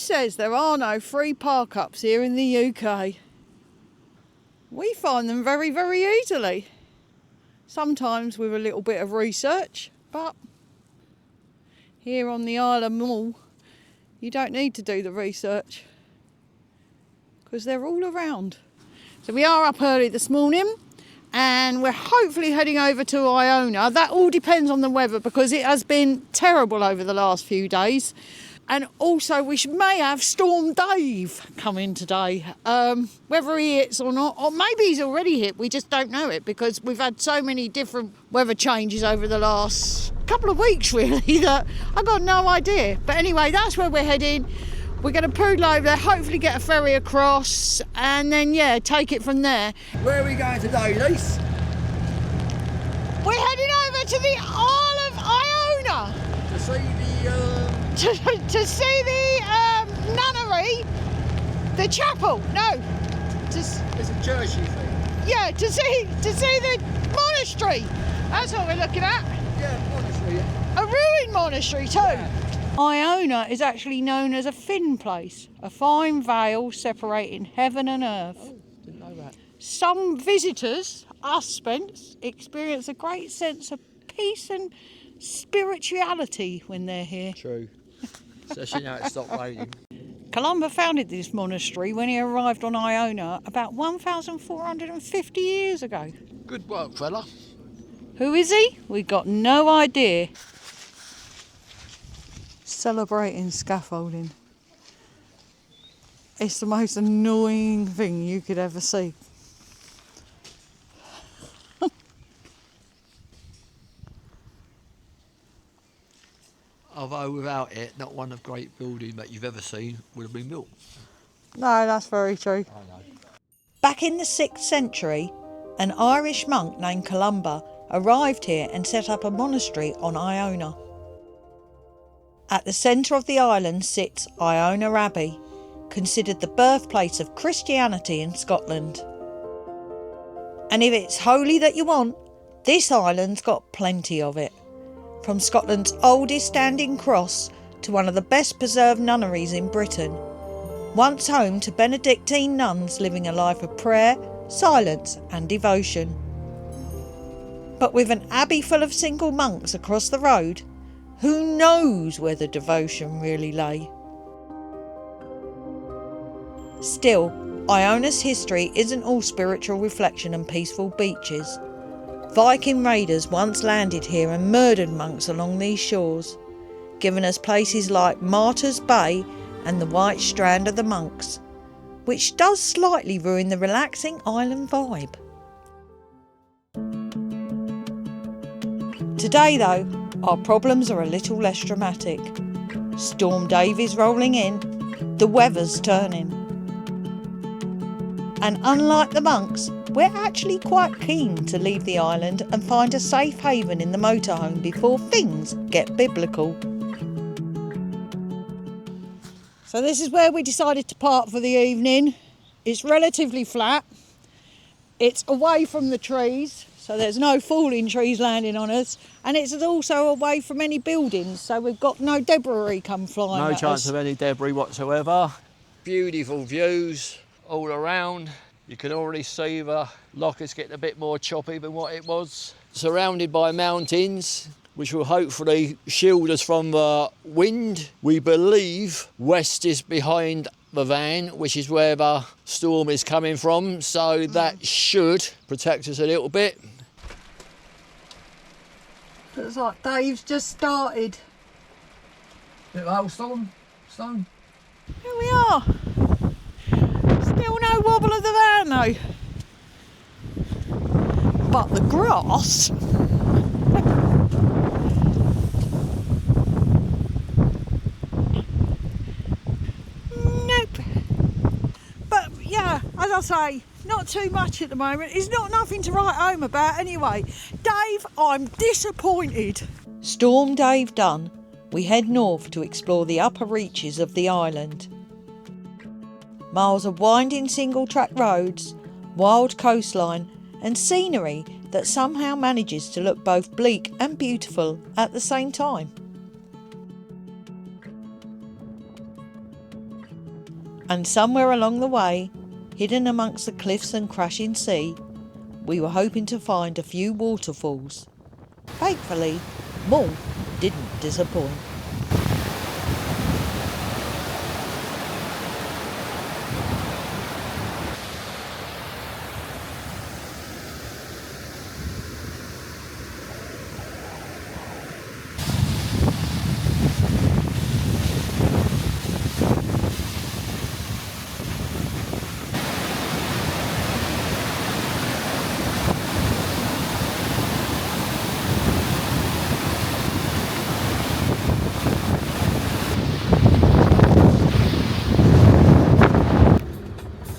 says there are no free park-ups here in the UK? We find them very, very easily. Sometimes with a little bit of research, but here on the Isle of Mull, you don't need to do the research because they're all around. So we are up early this morning and we're hopefully heading over to Iona. That all depends on the weather because it has been terrible over the last few days. And also we may have Storm Dave come in today. Whether he hits or not, or maybe he's already hit, we just don't know it because we've had so many different weather changes over the last couple of weeks really that I've got no idea. But anyway, that's where we're heading. We're going to poodle over there, hopefully get a ferry across and then, yeah, take it from there. Where are we going today, Lise? We're heading over to the Isle of Iona. To see the... To see the nunnery, the chapel. No, it's a churchy thing. Yeah, to see the monastery. That's what we're looking at. Yeah, monastery. Yeah. A ruined monastery too. Yeah. Iona is actually known as a fin place, a fine veil separating heaven and earth. Oh, didn't know that. Some visitors, us Spence, experience a great sense of peace and spirituality when they're here. True. Especially now it's stopped raining. Columba founded this monastery when he arrived on Iona about 1,450 years ago. Good work, fella. Who is he? We've got no idea. Celebrating scaffolding. It's the most annoying thing you could ever see. Although without it, not one of great building that you've ever seen would have been built. No, that's very true. I know. Back in the 6th century, an Irish monk named Columba arrived here and set up a monastery on Iona. At the centre of the island sits Iona Abbey, considered the birthplace of Christianity in Scotland. And if it's holy that you want, this island's got plenty of it. From Scotland's oldest standing cross to one of the best preserved nunneries in Britain, once home to Benedictine nuns living a life of prayer, silence and devotion. But with an abbey full of single monks across the road, who knows where the devotion really lay? Still, Iona's history isn't all spiritual reflection and peaceful beaches. Viking raiders once landed here and murdered monks along these shores, giving us places like Martyrs Bay and the White Strand of the Monks, which does slightly ruin the relaxing island vibe. Today though, our problems are a little less dramatic. Storm Dave is rolling in, the weather's turning. And unlike the monks, we're actually quite keen to leave the island and find a safe haven in the motorhome before things get biblical. So this is where we decided to park for the evening. It's relatively flat. It's away from the trees, so there's no falling trees landing on us. And it's also away from any buildings, so we've got no debris come flying at us. No chance of any debris whatsoever. Beautiful views all around. You can already see the loch is getting a bit more choppy than what it was. Surrounded by mountains, which will hopefully shield us from the wind. We believe west is behind the van, which is where the storm is coming from, so that should protect us a little bit. Looks like Dave's just started. Bit of hailstorm, stone. Here we are. Still no wobble of the van though. But the grass. Nope. But yeah, as I say, not too much at the moment. It's not nothing to write home about anyway. Dave, I'm disappointed. Storm Dave done, we head north to explore the upper reaches of the island. Miles of winding single-track roads, wild coastline and scenery that somehow manages to look both bleak and beautiful at the same time. And somewhere along the way, hidden amongst the cliffs and crashing sea, we were hoping to find a few waterfalls. Thankfully, Mull didn't disappoint.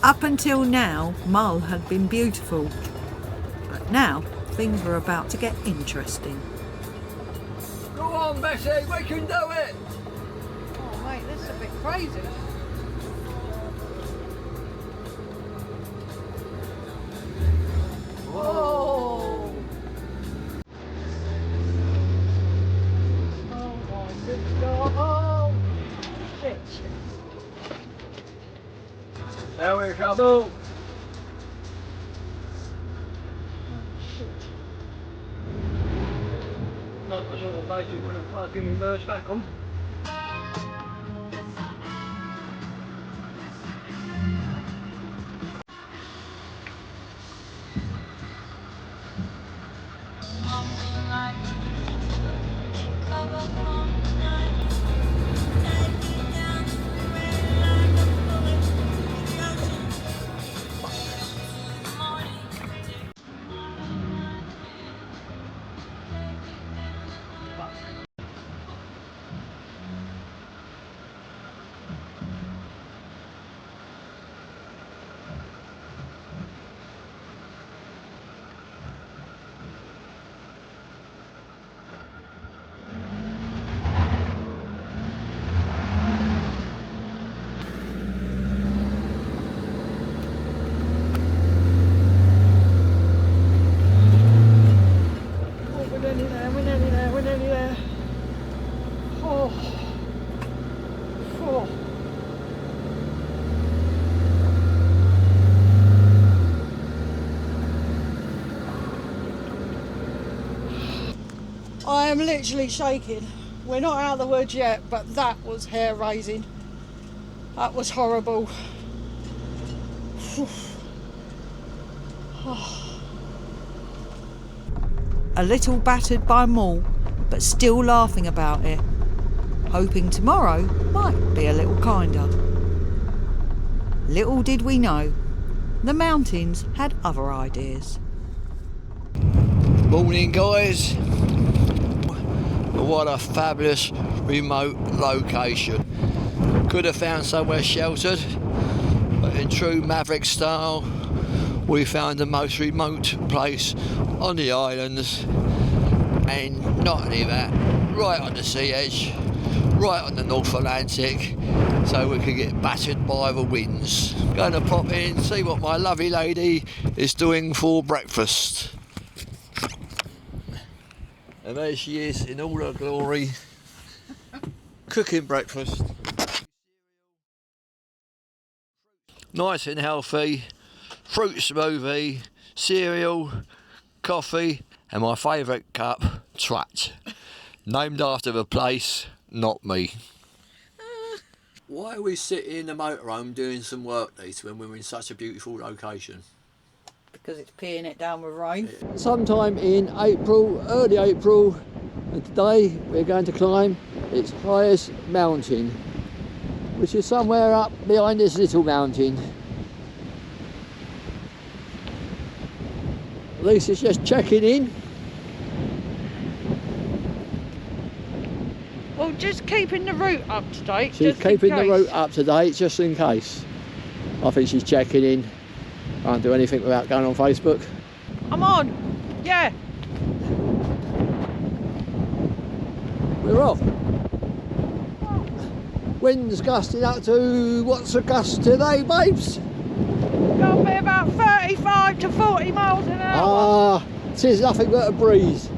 Up until now, Mull had been beautiful, but now things were about to get interesting. Go on, Bessie, we can do it! Oh mate, this is a bit crazy. Whoa! Oh my good God! Oh shit! There we go. Not the sort of place you want to fucking reverse back on. We're nearly there. Oh. Oh. I am literally shaking. We're not out of the woods yet, but that was hair raising. That was horrible. A little battered by Mull, but still laughing about it, hoping tomorrow might be a little kinder. Little did we know, the mountains had other ideas. Morning, guys. What a fabulous remote location. Could have found somewhere sheltered, but in true Maverick style, we found the most remote place on the islands, and not only that, right on the sea edge, right on the North Atlantic, so we could get battered by the winds. Going to pop in, see what my lovely lady is doing for breakfast. And there she is in all her glory, cooking breakfast. Nice and healthy, fruit smoothie, cereal, coffee, and my favourite cup, Twat. Named after the place, not me. Why are we sitting in the motorhome doing some work, Lisa, when we're in such a beautiful location? Because it's peeing it down with rain. Sometime in April, early April, and today we're going to climb its highest mountain, which is somewhere up behind this little mountain. Lisa's just checking in. Well, just keeping the route up to date. She's keeping the route up to date just in case. I think she's checking in. Can't do anything without going on Facebook. I'm on. Yeah. We're off. Wind's gusting up to, what's the gust today, babes? Gonna be about 35 to 40 miles an hour. Ah, it is nothing but a breeze.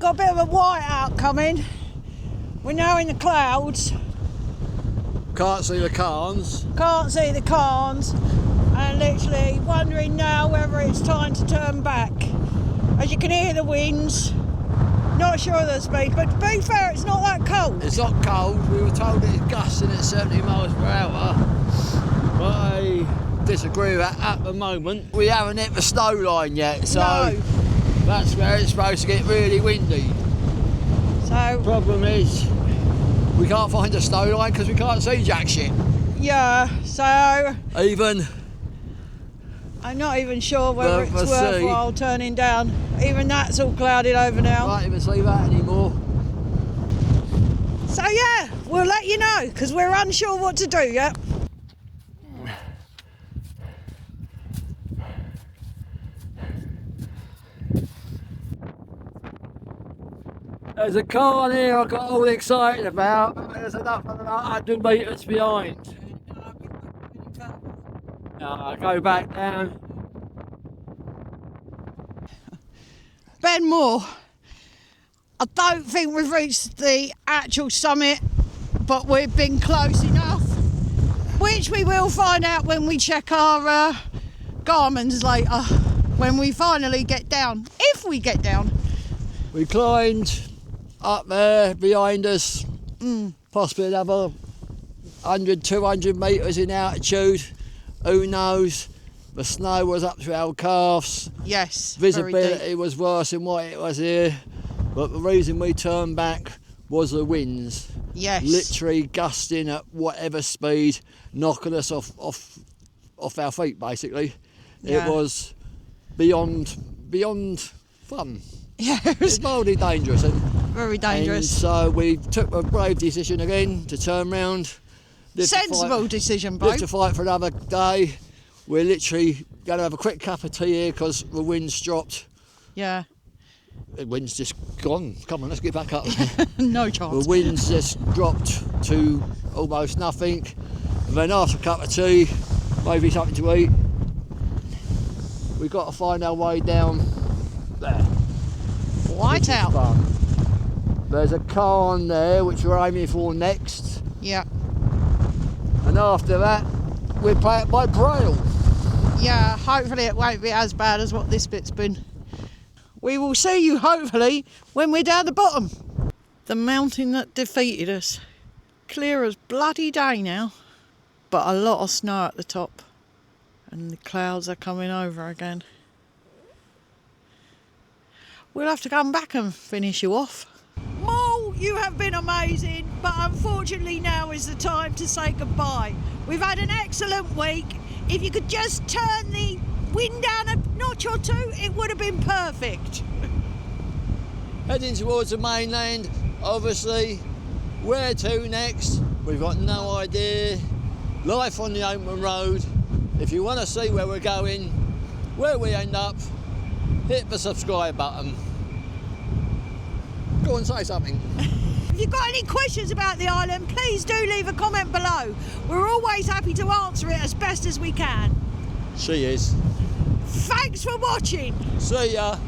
got a bit of a whiteout coming. We're now in the clouds. Can't see the cars. Can't see the cars. And literally wondering now whether it's time to turn back. As you can hear the winds. Not sure of the speed, but to be fair, it's not that cold. It's not cold. We were told it's gusting at 70 miles per hour. But I disagree with that at the moment. We haven't hit the snow line yet, so No. that's where it's supposed to get really windy. So, Problem is, we can't find a snow line because we can't see jack shit. yeah, so Even I'm not even sure whether The it's sea. worthwhile turning down. Even that's all clouded over now. can't even see that anymore. So yeah, we'll let you know because we're unsure what to do yet. There's a car there I got all excited about. There's another 100 metres behind. No, go back down. Ben Moore, I don't think we've reached the actual summit, but we've been close enough, which we will find out when we check our Garmin's later, when we finally get down, if we get down. We climbed up there behind us, possibly another 100, 200 metres in altitude. Who knows? The snow was up to our calves. Yes, very Visibility deep. was worse than what it was here. But the reason we turned back was the winds. Yes. Literally gusting at whatever speed, knocking us off our feet basically. Yeah. It was beyond fun. Yeah, It's mildly dangerous. very dangerous. And so we took a brave decision again to turn round. live to Sensible fight- decision, Live bloke. to fight for another day. We're literally going to have a quick cup of tea here because the wind's dropped. Yeah, The wind's just gone. Come on, let's get back up. no The chance. wind's just dropped to almost nothing. And then after a cup of tea, maybe something to eat, we've got to find our way down there. White out. Fun. There's a cairn there which we're aiming for next, Yeah, and after that we'll play it by braille. yeah, hopefully it won't be as bad as what this bit's been. We will see you hopefully when we're down the bottom. The mountain that defeated us. Clear as bloody day now, but a lot of snow at the top and the clouds are coming over again. We'll have to come back and finish you off. Mull, you have been amazing, but unfortunately now is the time to say goodbye. We've had an excellent week. If you could just turn the wind down a notch or two, it would have been perfect. Heading towards the mainland, obviously. Where to next? We've got no idea. Life on the open road. If you want to see where we're going, where we end up, hit the subscribe button. Go and say something. If you've got any questions about the island, please do leave a comment below. We're always happy to answer it as best as we can. She is. Thanks for watching. See ya.